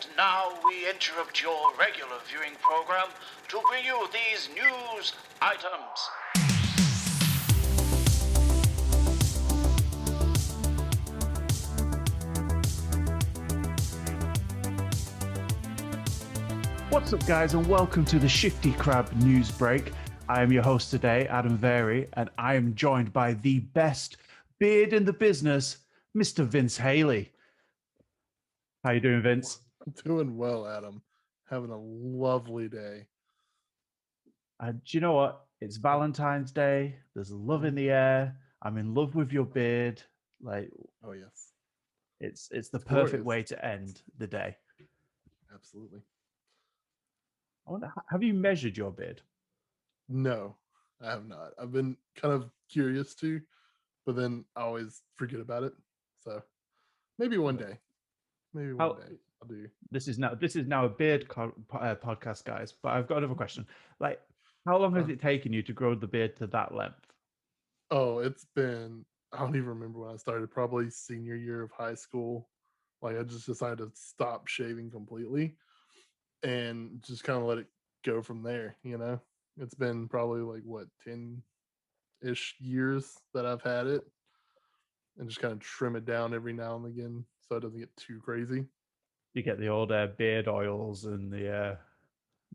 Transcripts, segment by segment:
And now we interrupt your regular viewing program to bring you these news items. What's up, guys, and welcome to the Shifty Crab News Break. I am your host today, Adam Very, and I am joined by the best beard in the business, Mr. Vince Haley. How you doing, Vince? Doing well, Adam. Having a lovely day. Do you know what? It's Valentine's Day. There's love in the air. I'm in love with your beard. Oh yes, It's the perfect glorious. way to end the day. Absolutely. I wonder, have you measured your beard? No, I have not. I've been kind of curious to, but then I always forget about it. So maybe one day. Maybe one How day I'll do. this is now a beard podcast, guys. But I've got another question. How long has it taken you to grow the beard to that length? Oh, it's been. I don't even remember when I started. Probably senior year of high school. Like I just decided to stop shaving completely and just kind of let it go from there. It's been probably like what 10-ish years that I've had it, and just kind of trim it down every now and again so it doesn't get too crazy. You get the old beard oils and the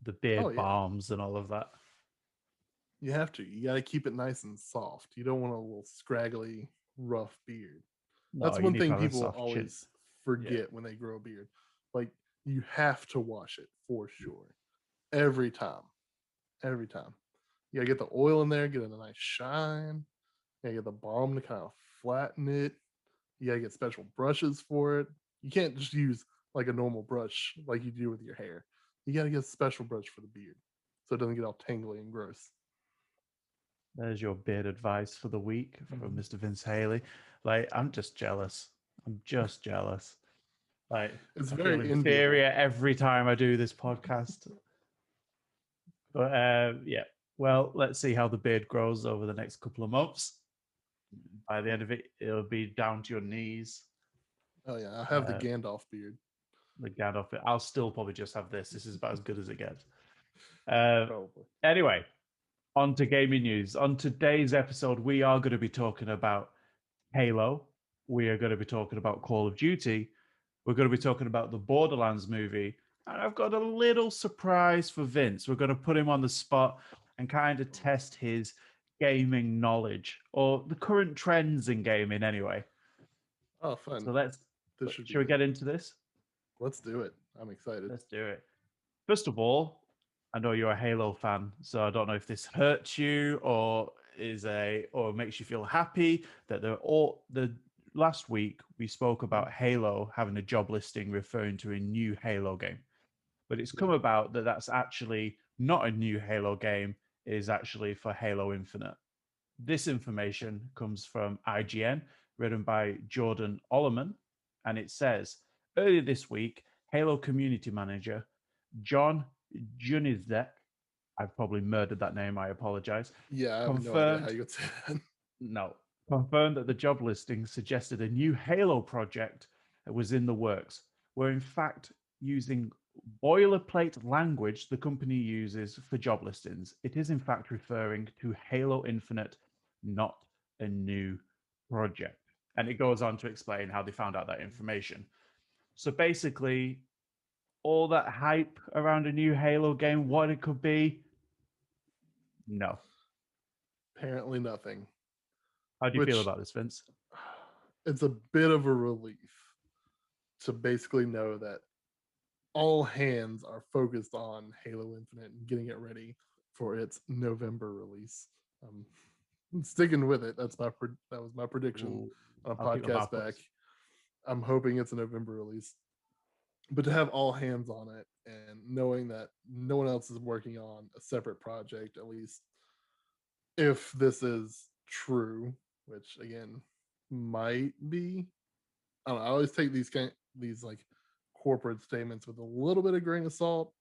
Oh beard yeah, balms and all of that. you have to. You got to keep it nice and soft. You don't want a little scraggly, rough beard. No, That's you one need to thing have a people soft chin. always Yeah, forget when they grow a beard. Like you have to wash it for sure every time. Every time. You gotta get the oil in there, get it a nice shine. You gotta get the balm to kind of flatten it. You gotta get special brushes for it. You can't just use like a normal brush like you do with your hair. You gotta get a special brush for the beard so it doesn't get all tangly and gross. there's your beard advice for the week from Mhm. Mr. Vince Haley. I'm just jealous. I'm just jealous. It's I feel very inferior enviable. every time I do this podcast. But yeah, well, let's see how the beard grows over the next couple of months. By the end of it, it'll be down to your knees. Oh yeah, I have the Uh, Gandalf beard. the Gandalf. I'll still probably just have this. This is about as good as it gets. Uh, Probably. anyway, on to gaming news. On today's episode, we are going to be talking about Halo. We are going to be talking about Call of Duty. We're going to be talking about the Borderlands movie. And I've got a little surprise for Vince. We're going to put him on the spot and kind of test his gaming knowledge or the current trends in gaming anyway. Oh, So fun. let's This should be shall we good. get into this? Let's do it. I'm excited. Let's do it. First of all, I know you're a Halo fan, so I don't know if this hurts you or makes you feel happy that the last week we spoke about Halo having a job listing referring to a new Halo game. But it's come Yeah. about that that's actually not a new Halo game, it is actually for Halo Infinite. This information comes from IGN, written by Jordan Ollerman, and it says earlier this week, Halo community manager John Junizek, I've probably murdered that name, I apologize, Yeah, I have no idea how confirmed you would say that. no, confirmed that the job listing suggested a new Halo project was in the works, where in fact using boilerplate language the company uses for job listings. It is in fact referring to Halo Infinite, not a new project. And it goes on to explain how they found out that information. So basically, all that hype around a new Halo game, what it could be, no. Apparently nothing. How do you feel Which about this, Vince? it's a bit of a relief to basically know that all hands are focused on Halo Infinite and getting it ready for its November release. Um, I'm sticking with it. That was my prediction Ooh, on a I'll keep my podcast mouth back. closed. I'm hoping it's a November release, but to have all hands on it and knowing that no one else is working on a separate project, at least if this is true, which again might be. I don't know. I always take these like corporate statements with a little bit of grain of salt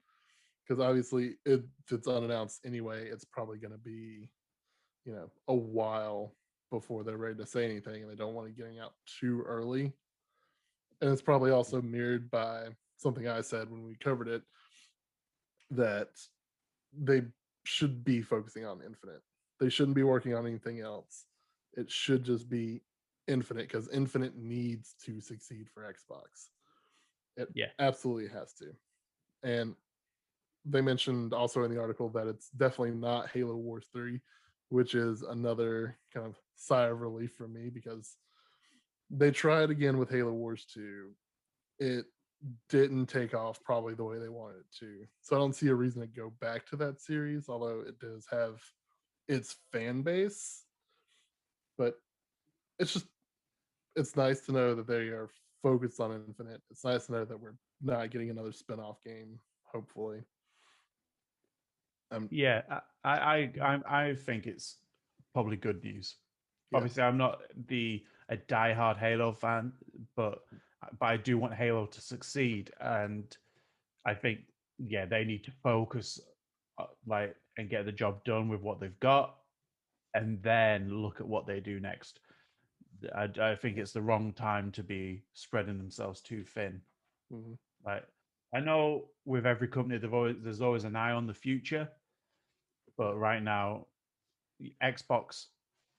because obviously if it's unannounced anyway, it's probably going to be a while before they're ready to say anything, and they don't want it getting out too early. And it's probably also mirrored by something I said when we covered it, that they should be focusing on Infinite. They shouldn't be working on anything else. It should just be Infinite, because Infinite needs to succeed for Xbox. It Yeah. absolutely has to. And they mentioned also in the article that it's definitely not Halo Wars 3, which is another kind of sigh of relief for me, because they tried again with Halo Wars 2. It didn't take off probably the way they wanted it to. So I don't see a reason to go back to that series, although it does have its fan base. But it's it's nice to know that they are focused on Infinite. It's nice to know that we're not getting another spin-off game, hopefully. Yeah, I think it's probably good news. Yeah. Obviously, I'm not a diehard Halo fan, but I do want Halo to succeed, and I think they need to focus and get the job done with what they've got, and then look at what they do next. I think it's the wrong time to be spreading themselves too thin. Mm-hmm. Like, I know with every company, there's always an eye on the future, but right now, Xbox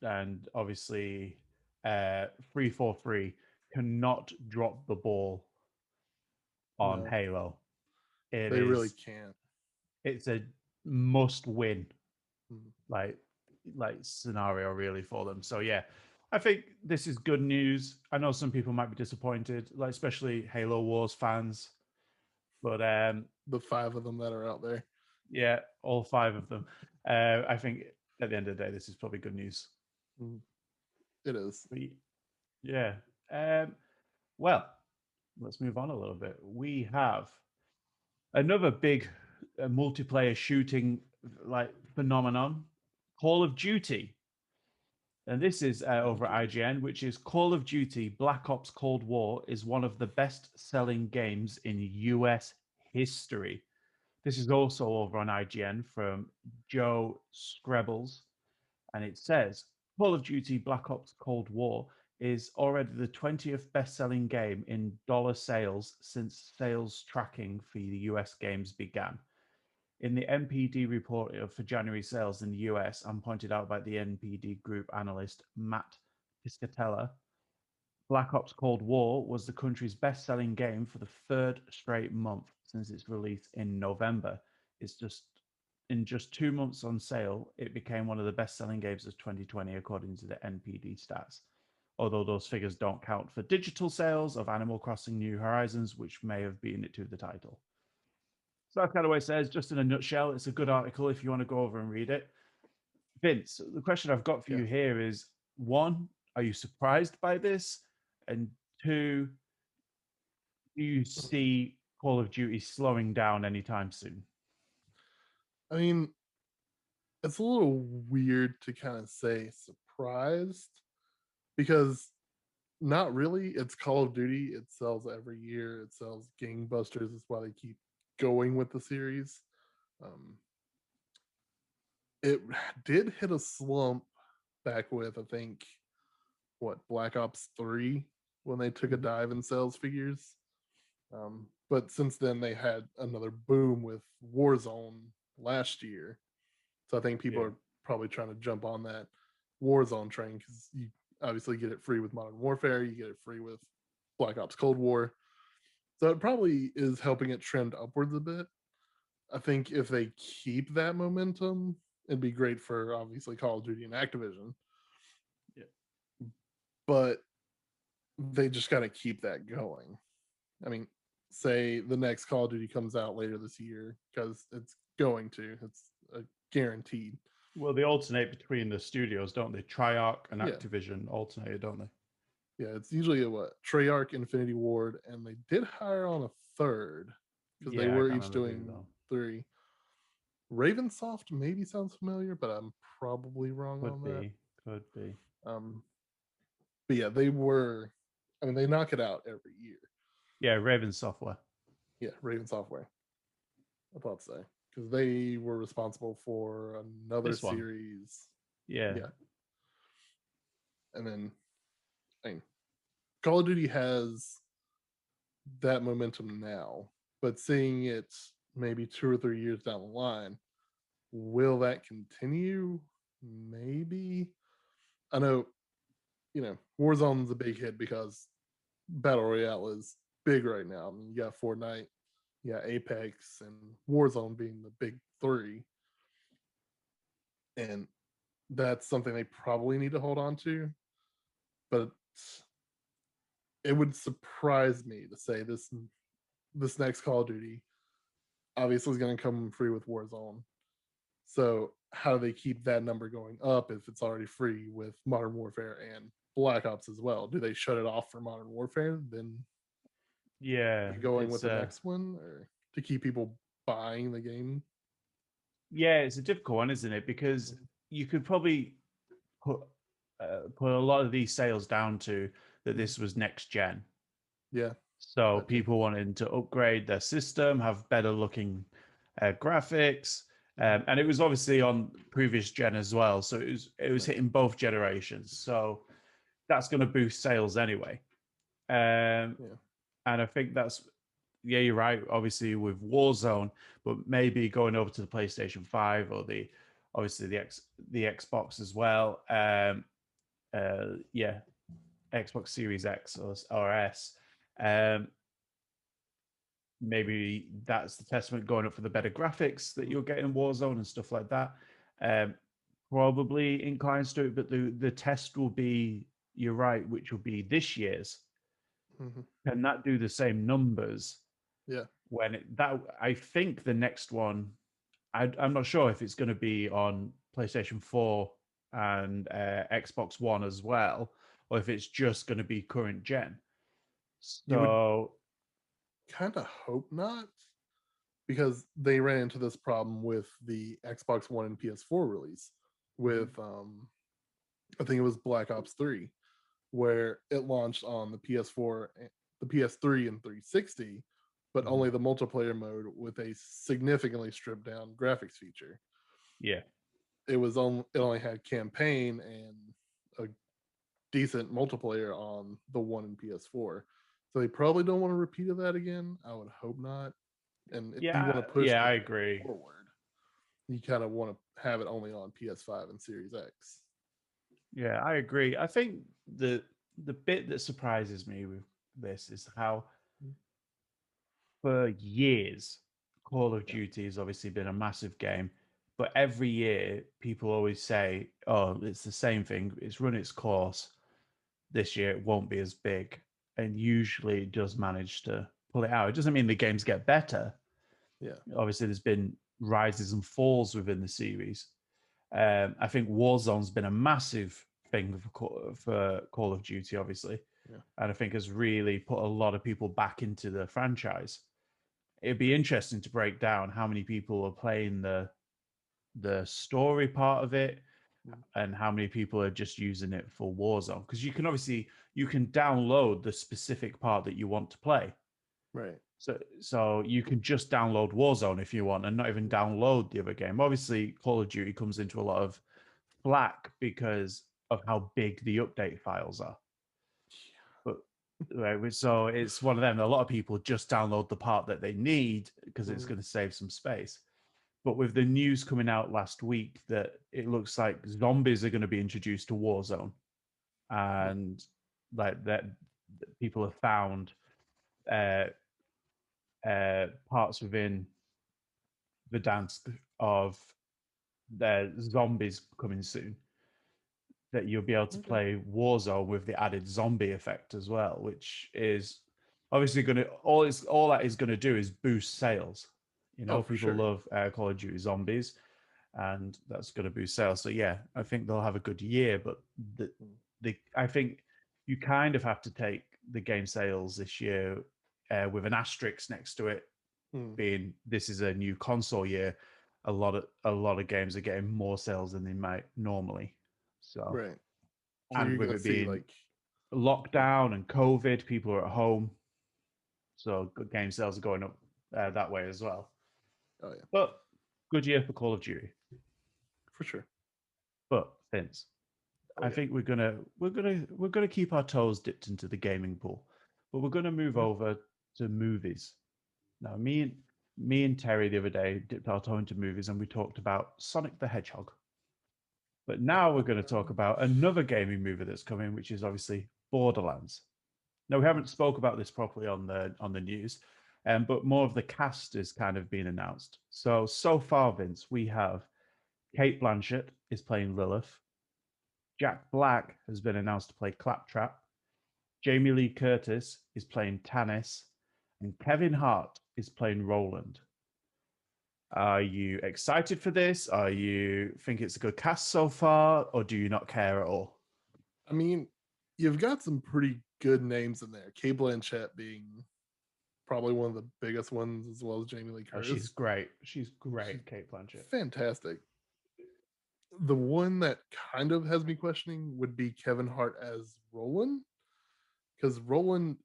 and obviously 343 cannot drop the ball on No, Halo. they really can't. It's a must win Mhm. like scenario really for them. So yeah, I think this is good news. I know some people might be disappointed, like especially Halo Wars fans, but The 5 of them that are out there. yeah, all 5 of them. I think at the end of the day, this is probably good news. Mhm. It is. But yeah. Um, well, let's move on a little bit. We have another big multiplayer shooting phenomenon, Call of Duty. And this is over at IGN, which is Call of Duty Black Ops Cold War is one of the best-selling games in US history. This is also over on IGN from Joe Screbbles, and it says Call of Duty Black Ops Cold War is already the 20th best-selling game in dollar sales since sales tracking for the US games began. In the NPD report for January sales in the US, and pointed out by the NPD group analyst Matt Piscatella, Black Ops Cold War was the country's best-selling game for the 3rd straight month since its release in November. It's just in just 2 months on sale, it became one of the best-selling games of 2020, according to the NPD stats. Although those figures don't count for digital sales of Animal Crossing New Horizons, which may have beaten it to the title. So that's kind of what it says, just in a nutshell. It's a good article if you want to go over and read it. Vince, the question I've got for you here is, 1, are you surprised by this? And 2, do you see Call of Duty slowing down anytime soon? I mean, it's a little weird to kind of say surprised, because not really. It's Call of Duty. It sells every year. It sells gangbusters. That's why they keep going with the series. Um, it did hit a slump back with, I think, Black Ops 3, when they took a dive in sales figures. But since then, they had another boom with Warzone last year. So I think people are probably trying to jump on that Warzone train, because you obviously get it free with Modern Warfare, you get it free with Black Ops Cold War. So it probably is helping it trend upwards a bit. I think if they keep that momentum, it'd be great for obviously Call of Duty and Activision. Yeah. But they just got to keep that going. I mean, say the next Call of Duty comes out later this year, because it's going to. It's guaranteed. Well, they alternate between the studios, don't they? Treyarch and Activision alternate, don't they? Yeah, it's usually Treyarch, Infinity Ward, and they did hire on a third, because they were each doing 3. Ravensoft maybe sounds familiar, but I'm probably wrong on that. Could be. But yeah, they were. I mean, they knock it out every year. Yeah, Raven Software. Yeah, Raven Software. I thought so, because they were responsible for another series. Yeah. And then, I mean, Call of Duty has that momentum now, but seeing it maybe 2 or 3 years down the line, will that continue? Maybe. I know, Warzone's a big hit because Battle Royale is big right now. I mean, you got Fortnite, you got Apex, and Warzone being the big three. And that's something they probably need to hold on to. But it would surprise me to say this next Call of Duty obviously is going to come free with Warzone. So how do they keep that number going up if it's already free with Modern Warfare and Black Ops as well? Do they shut it off for Modern Warfare, then Yeah, going with it's the next one, or to keep people buying the game? yeah, it's a difficult one, isn't it? Because you could probably put put a lot of these sales down to that this was next gen. Yeah, So that too. people wanting to upgrade their system, have better looking graphics, and it was obviously on previous gen as well. So it was Right. hitting both generations. So that's going to boost sales anyway. Yeah. And I think that's yeah, you're right. Obviously with Warzone, but maybe going over to the PlayStation 5 or the obviously the Xbox as well. Yeah, Xbox Series X or S. Um, maybe that's the testament going up for the better graphics that you'll get in Warzone and stuff like that. Um, probably inclines to it, but the test will be you're right, which will be this year's. Hmm. Can that do the same numbers Yeah. when that? I think the next one, I'm not sure if it's going to be on PlayStation 4 and Xbox One as well, or if it's just going to be current gen. You would So kind of hope not, because they ran into this problem with the Xbox One and PS4 release with I think it was Black Ops 3, where it launched on the PS4, the PS3 and 360, but mhm, only the multiplayer mode with a significantly stripped down graphics feature. yeah, It only had campaign and a decent multiplayer on the one in PS4. So they probably don't want to repeat of that again. I would hope not. And if you want to push yeah, the I brand agree. forward, you kind of want to have it only on PS5 and Series X. Yeah, I agree. I think the bit that surprises me with this is how for years Call of Yeah. Duty has obviously been a massive game, but every year people always say, "Oh, it's the same thing. It's run its course. This year it won't be as big." And usually it does manage to pull it out. It doesn't mean the games get better. Yeah. Obviously, there's been rises and falls within the series. I think Warzone's been a massive thing for Call of Duty, obviously, Yeah. and I think has really put a lot of people back into the franchise. It'd be interesting to break down how many people are playing the story part of it Mm. and how many people are just using it for Warzone, because you can download the specific part that you want to play. Right. So you can just download Warzone if you want and not even download the other game. Obviously, Call of Duty comes into a lot of flack because of how big the update files are. But right, so it's one of them. A lot of people just download the part that they need because it's Mhm. going to save some space. But with the news coming out last week that it looks like zombies are going to be introduced to Warzone, Yeah. and like that people have found uh, parts within the dance of the zombies coming soon, that you'll be able to Okay. play Warzone with the added zombie effect as well, which is obviously going to all that is going to do is boost sales. You Oh, know, for people sure. love Call of Duty Zombies, and that's going to boost sales. So yeah, I think they'll have a good year, but Mm. I think you kind of have to take the game sales this year with an asterisk next to it, Mm. being this is a new console year. A lot of games are getting more sales than they might normally. So, Right. So and you're with gonna it see being like, yeah. lockdown and COVID, people are at home, so good game sales are going up that way as well. Oh yeah, But good year for Call of Duty. for sure. But Vince, Oh I yeah. think we're gonna keep our toes dipped into the gaming pool, but we're gonna move Okay. over. to movies. Now, me and Terry the other day dipped our toe into movies and we talked about Sonic the Hedgehog. But now we're going to talk about another gaming movie that's coming, which is obviously Borderlands. Now we haven't spoke about this properly on the news, but more of the cast is kind of being announced. So far, Vince, we have Kate Blanchett is playing Lilith. Jack Black has been announced to play Claptrap. Jamie Lee Curtis is playing Tannis, and Kevin Hart is playing Roland. Are you excited for this? Are you think it's a good cast so far, or do you not care at all? I mean, you've got some pretty good names in there. Kate Blanchett being probably one of the biggest ones, as well as Jamie Lee Oh, Curtis. she's great. She's great, Kate Blanchett. Fantastic. The one that kind of has me questioning would be Kevin Hart as Roland, because Roland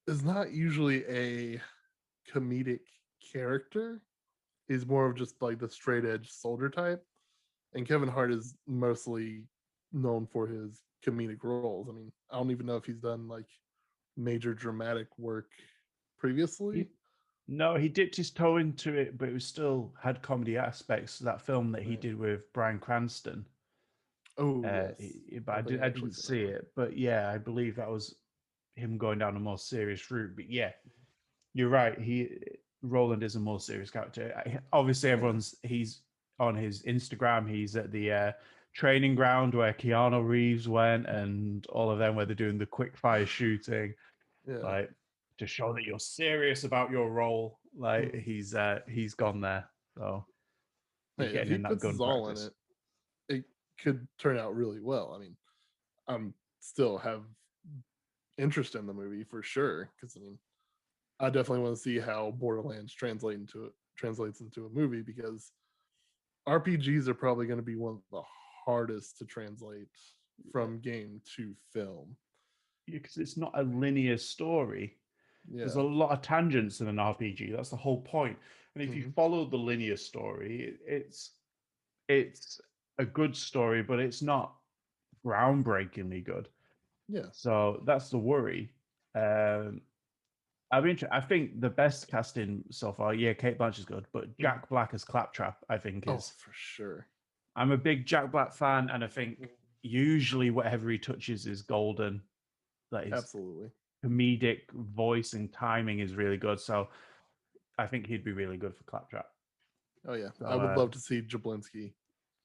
is not usually a comedic character. He's more of just like the straight edge soldier type, and Kevin Hart is mostly known for his comedic roles. I mean, I don't even know if he's done like major dramatic work previously. No, he dipped his toe into it, but it was still had comedy aspects. That film that he Right. did with Bryan Cranston. Oh yes, But I think didn't see it. But yeah, I believe that was him going down a more serious route. But yeah, you're right. Roland is a more serious character. Obviously, he's on his Instagram. He's at the training ground where Keanu Reeves went, and all of them where they're doing the quick fire shooting, like to show that you're serious about your role. Like he's gone there, so he's Hey, if getting he in that puts gun his all in practice. it could turn out really well. I mean, I'm still have interest in the movie for sure, because I mean, I definitely want to see how Borderlands translates into a movie, because RPGs are probably going to be one of the hardest to translate from game to film. Because it's not a linear story. There's a Yeah. lot of tangents in an RPG. That's the whole point. And if you Mhm. follow the linear story, it's a good story, but it's not groundbreakingly good. Yeah. So that's the worry. Um, I think the best casting so far, yeah, Kate Blanchett's good, but Mhm. Jack Black as Claptrap, I think Oh, is. for sure. I'm a big Jack Black fan, and I think usually whatever he touches is golden. That his Absolutely. comedic voice and timing is really good. So I think he'd be really good for Claptrap. Oh yeah, So, I would love to see Jablinski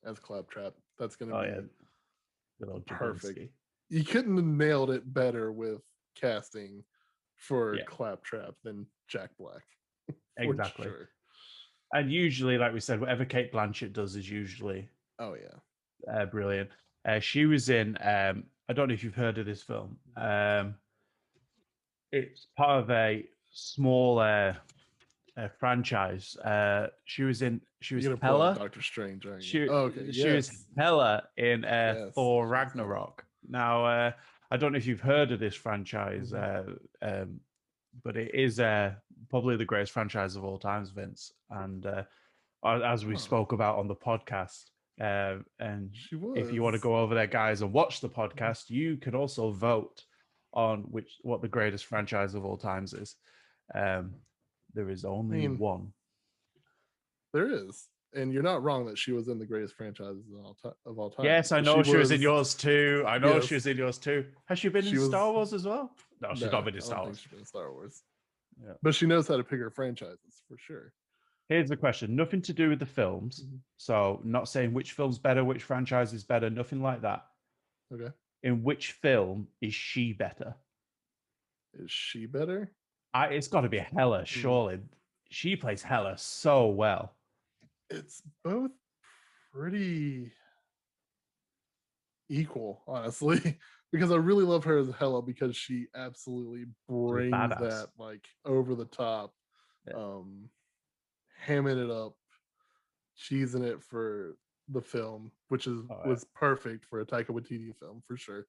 as Claptrap. That's going to oh yeah, be good old perfect. Jablinski. You couldn't have nailed it better with casting for Yeah, Claptrap than Jack Black. For exactly. sure. And usually, like we said, whatever Kate Blanchett does is usually Oh yeah. brilliant. She was in. I don't know if you've heard of this film. It's part of a small franchise. She was in. She was You're gonna pull out Hella. Doctor Strange, aren't you? She Oh, okay. she was Yes. Hella in Yes. Thor She was Hela. Ragnarok. Now, I don't know if you've heard of this franchise, but it is probably the greatest franchise of all times, Vince. And as we Huh. spoke about on the podcast, and She if you want to was. go over there, guys, and watch the podcast, you can also vote on what the greatest franchise of all times is. Um, there is I only mean, one. there is, and you're not wrong that she was in the greatest franchises of all time. Yes, I She know she was in was. yours too. I know she Yes. was in yours too. Has she been in She Star was. Wars as well? No, she's No, not been in I don't Star think Wars. she's been in Star Wars, Yeah. but she knows how to pick her franchises for sure. Here's the question: nothing to do with the films. Mhm. So, not saying which film's better, which franchise is better, nothing like that. Okay. In which film is she better? Is she better? It's got to be Hella, Hmm. surely. She plays Hella so well. It's both pretty equal, honestly, because I really love her as Hela, because she absolutely She's a brings badass. that like over the top, Yeah. um, hamming it up, cheesing it for the film, which is Oh, yeah. was perfect for a Taika Waititi film for sure.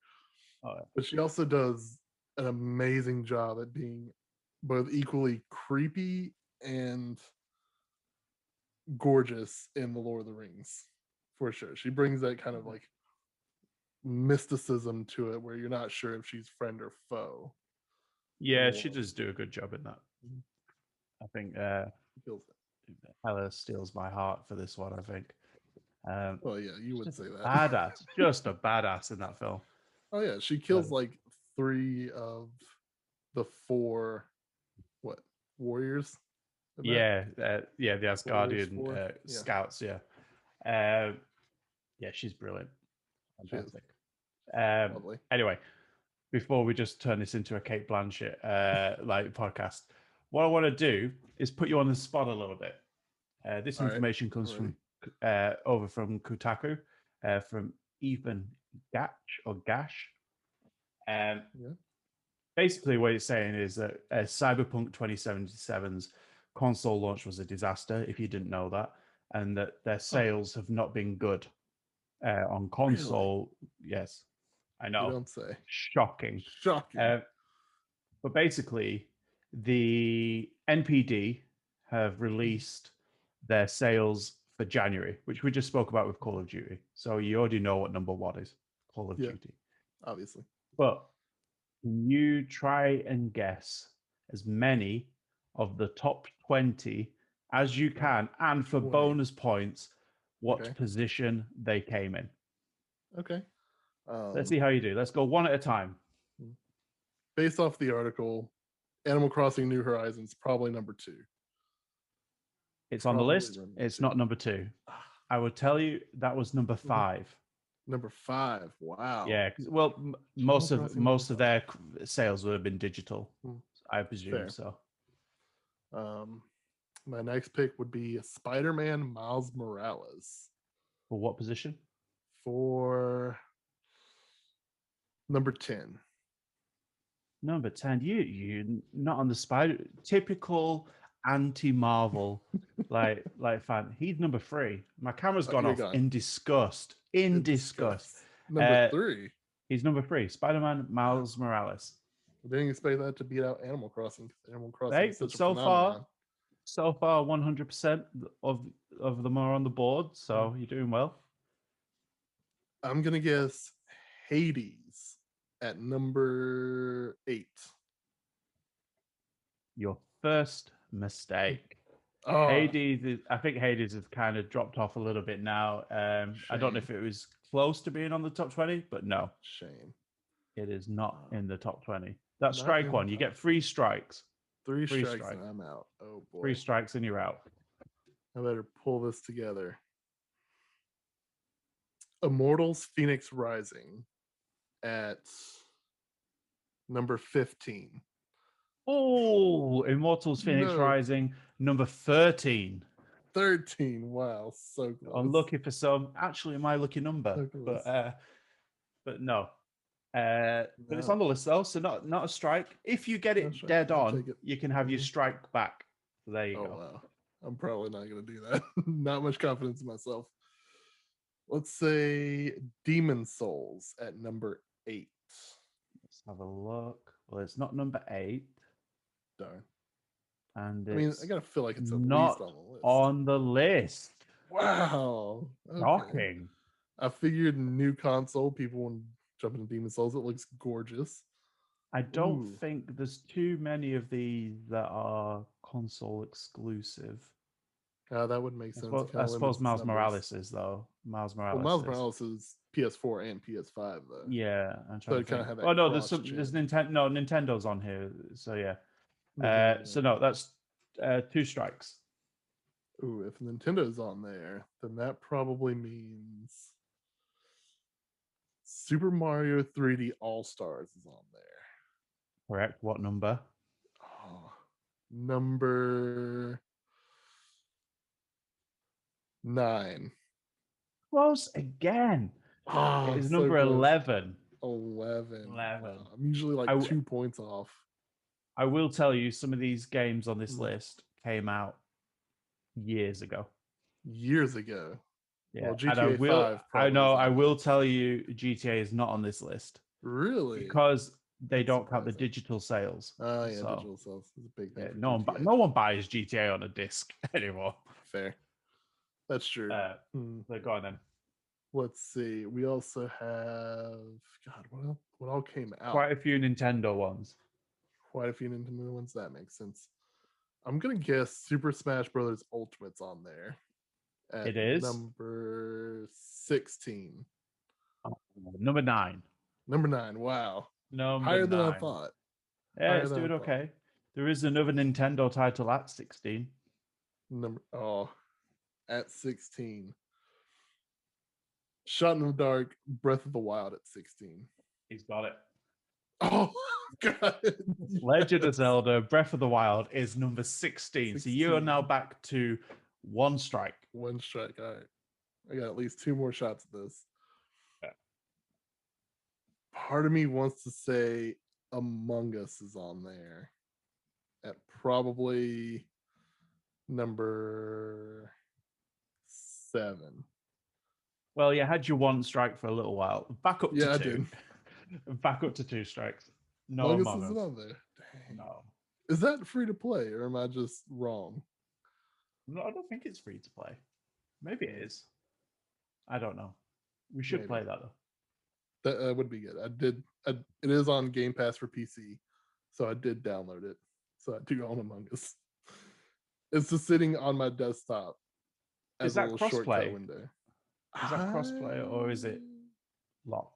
Oh, yeah. But she also does an amazing job at being both equally creepy and gorgeous in the Lord of the Rings, for sure. She brings that kind of like mysticism to it, where you're not sure if she's friend or foe. Yeah, she More. does do a good job in that. Mhm. I think She kills it. Ella steals my heart for this one. I think Oh yeah, you she's would just say a that. badass, just a badass in that film. Oh yeah, she Uh, kills like 3 of the 4 what warriors in that? yeah, the Warriors Asgardian 4. Yeah, scouts. Yeah, um, yeah, she's brilliant, she is fantastic. lovely. Anyway, before we just turn this into a Kate Blanchett like podcast, what I want to do is put you on the spot a little bit. This All right, information comes I'm ready. from over from Kotaku, from Ethan Gatch or Gash. Um, Yeah. Basically, what it's saying is that Cyberpunk 2077's console launch was a disaster, if you didn't know that, and that their Oh, sales have not been good on really? console. Yes, I You know. don't say. Shocking. Shocking. But basically, the NPD have Mm-hmm. released their sales for January, which we just spoke about with Call of Duty. So you already know what number one is, Call of Yeah, Duty. obviously. But can you try and guess as many of the top 20 as you can, and for 20. bonus points, what Okay. position they came in? Okay. Let's see how you do. Let's go one at a time. Based off the article, Animal Crossing New Horizons probably number 2. It's on the Probably list. number It's 2. not number 2. I would tell you that was number 5. Number 5. Wow. Yeah, well, most Animal of Crossing most of number their sales would have been digital, Hmm. I presume. Fair. So My next pick would be Spider-Man Miles Morales for what position? for number 10. Number 10. You not on the spider. Typical anti-Marvel like fan. He's number 3. My camera's gone You're off gone. in disgust. In disgust. Number 3. He's number 3. Spider-Man Miles Morales. I didn't expect that to beat out Animal Crossing. Animal Crossing Hey, is but such a phenomenon. so far 100% of them are on the board, so you're doing well. I'm gonna guess Hades at number 8. Your first mistake. Oh, Hades I think Hades has kind of dropped off a little bit now. I don't know if shame. it was close to being on the top 20, but no, Shame. it is not in the top 20. That Not strike in one, the you top get 3 strikes. 3 Three strikes strike. and I'm out. Oh boy. 3 strikes and you're out. I better pull this together. Immortals Phoenix Rising at number 15. Oh, Immortals Phoenix No, Rising, number 13. 13. Wow, so close. Unlucky for some. Actually, my lucky number. So close. But no. But it's No. on the list though, so not a strike. If you get No it strike. dead I'll on, take it. you can have your strike back. So there you Oh go. wow. I'm probably not gonna do that. Not much confidence in myself. Let's say Demon Souls at number 8. Let's have a look. Well, it's not number 8, Darn. and I mean, it's I gotta feel like it's at not least on the list. on the list. Wow. Okay. Shocking. I figured new console, people want to jump into Demon Souls. It looks gorgeous. I don't Ooh. think there's too many of these that are console exclusive. That would make sense. I suppose Miles Morales is though. Miles Morales. Well, Miles Morales is PS4 and PS5 though. Yeah, I'm So trying it to kind of think. had that. Oh no, there's Nintendo. No, Nintendo's on here. So yeah. So no, that's 2 strikes. Ooh, if Nintendo's on there, then that probably means Super Mario 3D All Stars is on there. Correct. What number? Oh, number 9. Close again. It is So number close. 11. 11. 11. Wow. I'm usually like 2 points off. I will tell you, some of these games on this list came out years ago. Years ago. Yeah, Well, and I GTA will. 5 I probably know. is I on will there. tell you, GTA is not on this list Really? because they That's don't count the surprising. digital sales. Oh yeah, So, digital sales is a big thing. yeah, For no GTA. one buys GTA on a disc anymore. Fair. That's true. So go on then. Let's see. We also have God. What all came out? Quite a few Nintendo ones. quite a few Nintendo ones. That makes sense. I'm gonna guess Super Smash Brothers Ultimate's on there at It is. number 16. Number 9. Number 9. Wow, Number higher than I 9. thought. Yeah, Higher it's than I doing thought. okay. There is another Nintendo title at 16. At 16. Shot in the Dark, Breath of the Wild at 16. He's got it. Oh God! Legend of Yes. Zelda: Breath of the Wild is number 16. So you are 16. now back to 1 strike. 1 strike. All right, I got at least 2 more shots at this. Yeah. Part of me wants to say Among Us is on there at probably number 7. Well, you had your 1 strike for a little while. Back up Yeah, I to 2. did. Back up to 2 strikes. No Among Us Among isn't Us. on there. Dang. No. Is that free to play, or am I just wrong? No, I don't think it's free to play. Maybe it is. I don't know. We should Maybe. play that though. That would be good. It is on Game Pass for PC, so I did download it. So I do own Among Us. It's just sitting on my desktop as Is that a little shortcut crossplay? window. Is that crossplay or is it locked?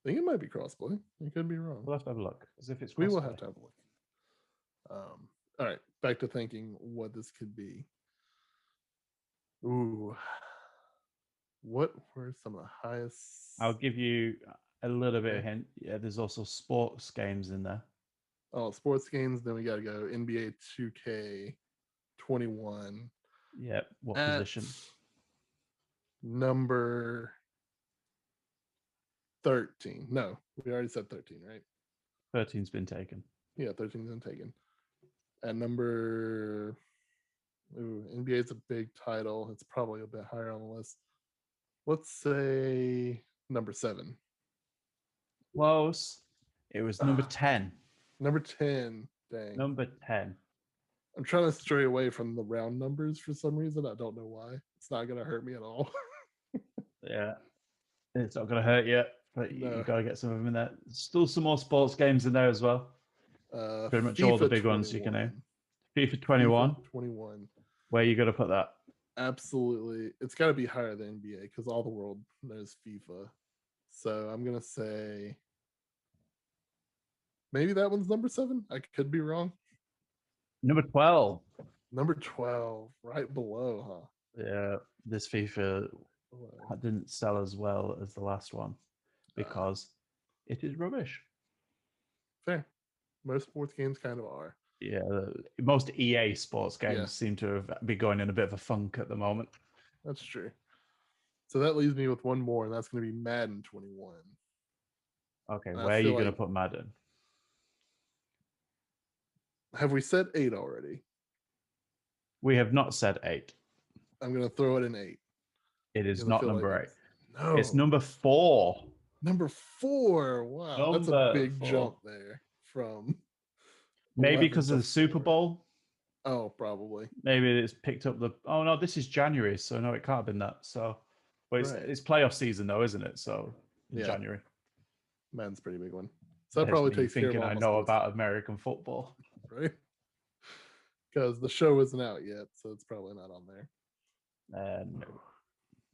I think it might be crossplay. I could be wrong. We'll have to have a look. As if it's crossplay. We will have to have a look. All right, back to thinking what this could be. Ooh, what were some of the highest? I'll give you a little bit of a hint. Yeah, there's also sports games in there. Oh, sports games. Then we got to go NBA 2K21. Yep. What position? Number 13. No, we already said 13, right? 13's been taken. Yeah, 13's been taken. At number, NBA is a big title. It's probably a bit higher on the list. Let's say number 7. Close. It was number 10. Number 10. Dang. Number 10. I'm trying to stray away from the round numbers for some reason. I don't know why. It's not going to hurt me at all. Yeah. It's not going to hurt you, but No. you got to get some of them in there. Still some more sports games in there as well. Pretty much FIFA all the big 21. ones you can name. FIFA 21. FIFA 21. Where are you going to put that? Absolutely. It's got to be higher than NBA because all the world knows FIFA. So I'm going to say maybe that one's number 7. I could be wrong. Number 12. Number 12, right below, huh? Yeah, this FIFA didn't sell as well as the last one because it is rubbish. Fair. Most sports games kind of are. Yeah, most EA sports games seem to be going in a bit of a funk at the moment. That's true. So that leaves me with one more, and that's going to be Madden 21. Okay, And where are you going to put Madden? Have we said 8 already? We have not said 8. I'm going to throw it in 8. It is not number 8. No. It's number 4. Number 4. Wow. That's a big jump there from... Maybe because of the Super Bowl. Oh, probably. Maybe it's picked up the... Oh, no, this is January, so no, it can't have been that. So, but it's playoff season, though, isn't it? So, in January. Madden's a pretty big one. So that probably takes care of all I know about American football. Right? Because the show isn't out yet, so it's probably not on there. No.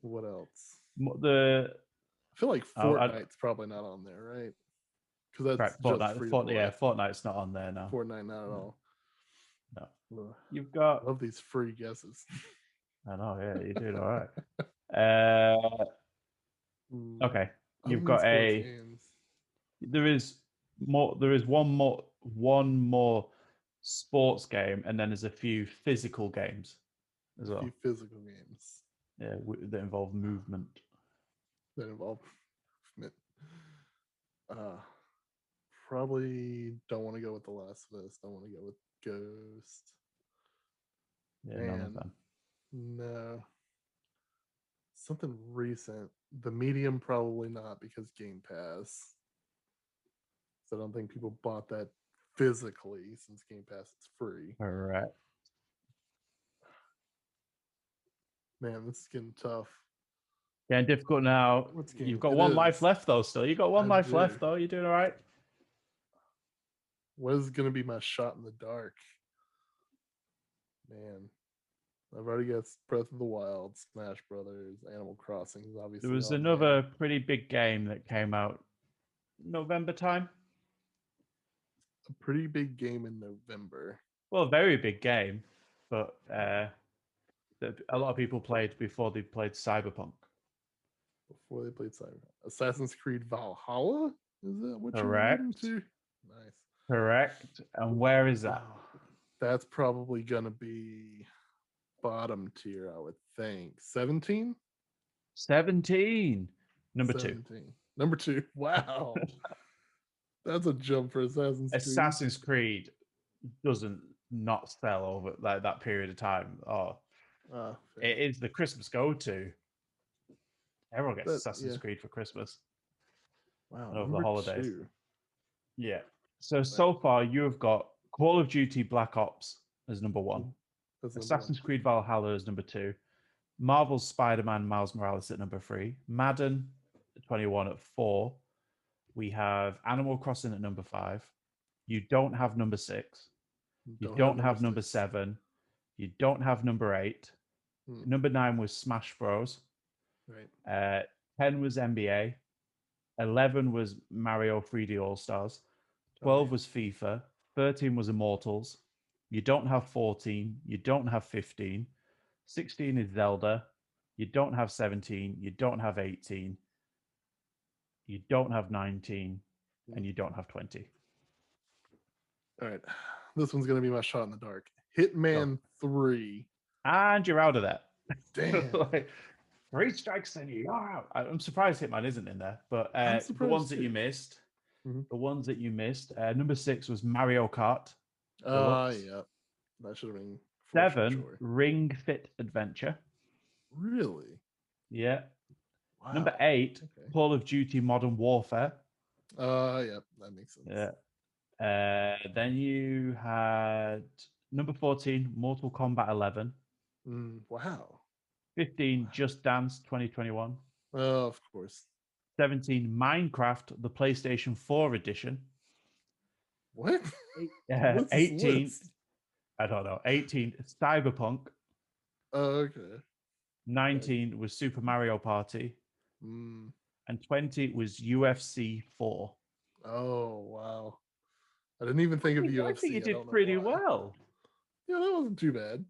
What else? I feel like Fortnite's probably not on there, right? Because that's Fortnite. Fortnite's not on there now. Fortnite, not at all. No. You've got... I love these free guesses. I know, yeah, you're doing all right. Okay. You've got there is one more sports game, and then there's a few physical games as well. A few physical games. Yeah, that involve movement. Probably don't want to go with The Last of Us. Don't want to go with Ghost. Yeah, none of them. No. Something recent. The Medium, probably not, because Game Pass. So I don't think people bought that physically since Game Pass is free. All right. Man, this is getting tough. Getting difficult now. You've got one life left, though, still. You've got one life left, though. You're doing all right. What is going to be my shot in the dark? Man, I've already guessed Breath of the Wild, Smash Brothers, Animal Crossing is obviously There was on another there. pretty big game that came out November time. A pretty big game in November. Well, a very big game, but that a lot of people played before they played Cyberpunk. Before they played Cyber. Assassin's Creed Valhalla? Is that what you're alluding Correct. to? Nice. Correct. And where is that? Oh, that's probably going to be bottom tier, I would think. 17? 17. Number 2. 17. Number 2. Wow. That's a jump for Assassin's Creed. Assassin's Creed doesn't not sell over like that period of time. Oh, it is the Christmas go-to. Everyone gets Assassin's Creed for Christmas. Wow. And over the holidays. 2. Yeah. So far you have got Call of Duty Black Ops as number 1. Assassin's Creed Valhalla as number 2. Marvel's Spider-Man Miles Morales at number 3. Madden 21 at 4. We have Animal Crossing at number 5. You don't have number 6. You don't have number 7. You don't have number 8. Number 9 was Smash Bros. Right. 10 was NBA. 11 was Mario 3D All Stars. 12 was FIFA. 13 was Immortals. You don't have 14. You don't have 15. 16 is Zelda. You don't have 17. You don't have 18. You don't have 19. And you don't have 20. All right. This one's going to be my shot in the dark. Hitman 3. And you're out of that. Damn. Like, 3 strikes and you're out. I'm surprised Hitman isn't in there. But the ones that you missed, number 6 was Mario Kart. Yeah. That should have been 7, sure. Ring Fit Adventure. Really? Yeah. Wow. Number 8, Call of Duty Modern Warfare. Yeah, that makes sense. Yeah. Then you had number 14, Mortal Kombat 11. Wow. 15, Just Dance 2021. Oh, of course. 17, Minecraft, the PlayStation 4 edition. What? 18, I don't know. 18, Cyberpunk. Oh, okay. 19 was Super Mario Party. And 20 was UFC 4. Oh, wow. I didn't even think of UFC. I think you did pretty well. Yeah, that wasn't too bad.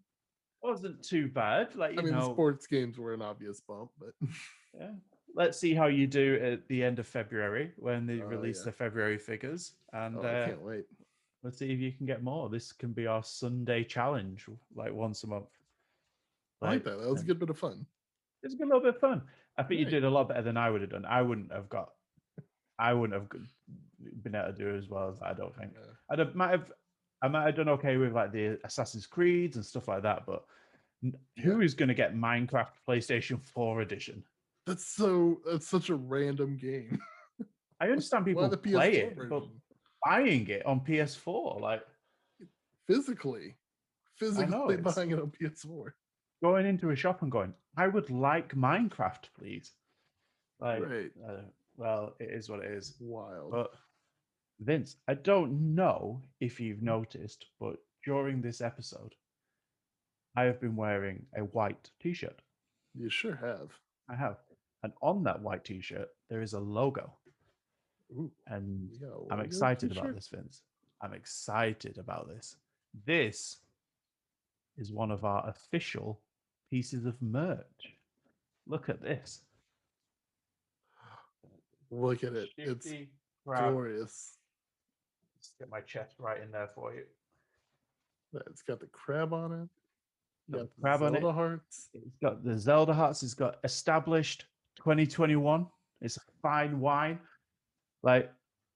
Wasn't too bad. Like, you know, the sports games were an obvious bump, but yeah. Let's see how you do at the end of February when they release the February figures. And I can't wait. Let's see if you can get more. This can be our Sunday challenge, like once a month. I like that. That was a good bit of fun. It's a good little bit of fun. I think you did a lot better than I would have done. I wouldn't have been able to do it as well as I don't think. Yeah. I might have done okay with like the Assassin's Creeds and stuff like that, but who is going to get Minecraft PlayStation 4 edition? That's such a random game. I understand people play it, but buying it on PS4, like physically buying it on PS4. Going into a shop and going, I would like Minecraft, please. Like, well, it is what it is. Wild. But Vince, I don't know if you've noticed, but during this episode, I have been wearing a white t-shirt. You sure have. I have. And on that white t-shirt, there is a logo. Ooh, and I'm excited about this, Vince. I'm excited about this. This is one of our official pieces of merch. Look at this. Look at it. Shifty It's Crab. glorious. Let's get my chest right in there for you. It's got the crab on it. Got the crab on it. Zelda hearts. It's got the Zelda hearts. It's got established 2021. It's a fine wine. Like,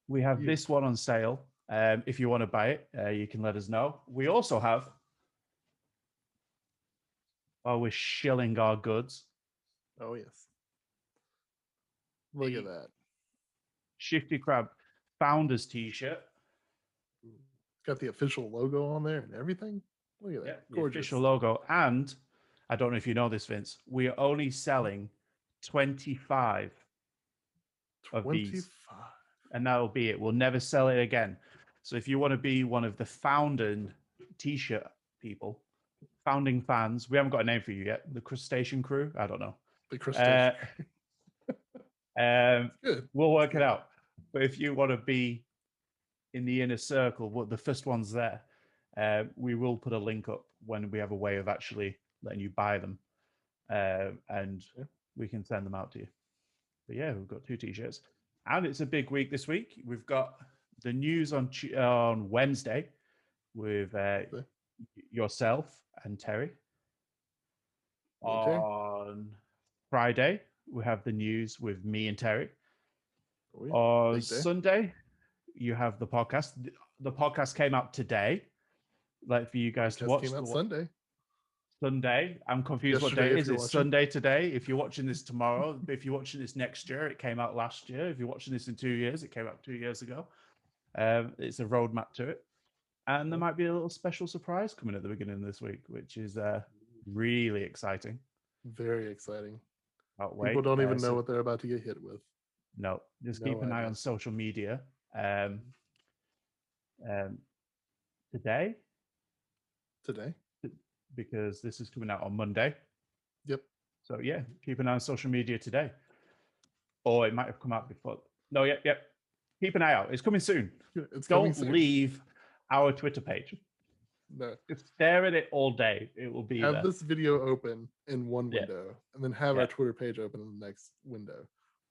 we have this one on sale. If you want to buy it, you can let us know. We also have, while we're shilling our goods. Oh, yes. Look at that. Shifty Crab Founders t-shirt. It's got the official logo on there and everything. Look at that. Gorgeous. The official logo. And I don't know if you know this, Vince. We are only selling 25 of these. And that'll be it. We'll never sell it again. So if you want to be one of the founding t-shirt people, founding fans, we haven't got a name for you yet. The Crustacean Crew? I don't know. The crustacean. Good. We'll work it out. But if you want to be in the inner circle, the first ones there, we will put a link up when we have a way of actually letting you buy them, and we can send them out to you. But yeah, we've got 2 t-shirts, and it's a big week this week. We've got the news on Wednesday with yourself and Terry. Okay. On Friday, we have the news with me and Terry. Oh, yeah. On Big day. Sunday, you have the podcast. The podcast came out today, like for you guys to Just watch. came out Sunday. Sunday. I'm confused. What Yesterday, day if is you're it? watching. Sunday today. If you're watching this tomorrow, if you're watching this next year, it came out last year. If you're watching this in 2 years, it came out 2 years ago. It's a roadmap to it, and there might be a little special surprise coming at the beginning of this week, which is really exciting. Very exciting. Can't wait. People don't even know what they're about to get hit with. No, just keep an eye on social media. Today, because this is coming out on Monday. Yep. So yeah, keep an eye on social media today. Or it might have come out before. No, yep. Keep an eye out. It's coming soon. Don't leave our Twitter page. No. Just stare at it all day. It will be have there. this video open in one window and then have our Twitter page open in the next window.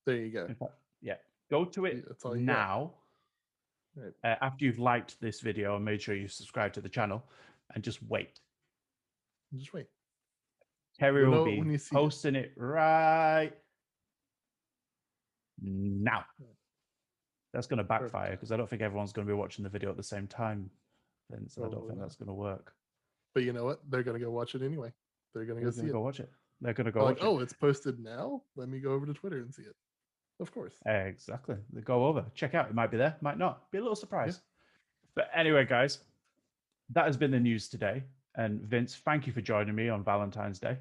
There you go. In fact, go to it now. Right. After you've liked this video and made sure you subscribe to the channel, and just wait. Just wait. Terry will be posting it right now. That's going to backfire because I don't think everyone's going to be watching the video at the same time. Vince, I don't think that's going to work. But you know what? They're going to go watch it anyway. They're going to go see it. Go watch it. They're going to go watch it. Oh, it's posted now? Let me go over to Twitter and see it. Of course. Exactly. They go over. Check out. It might be there. Might not. Be a little surprise. Yeah. But anyway, guys, that has been the news today. And Vince, thank you for joining me on Valentine's Day.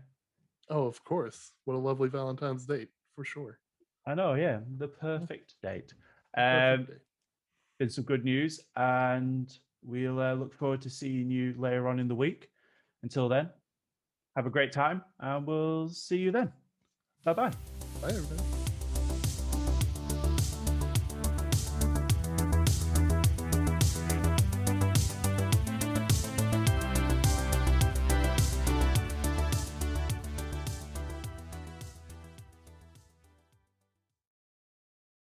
Oh, of course. What a lovely Valentine's date, for sure. I know, yeah. The perfect date. Been some good news, and we'll look forward to seeing you later on in the week. Until then, have a great time, and we'll see you then. Bye-bye. Bye, everybody.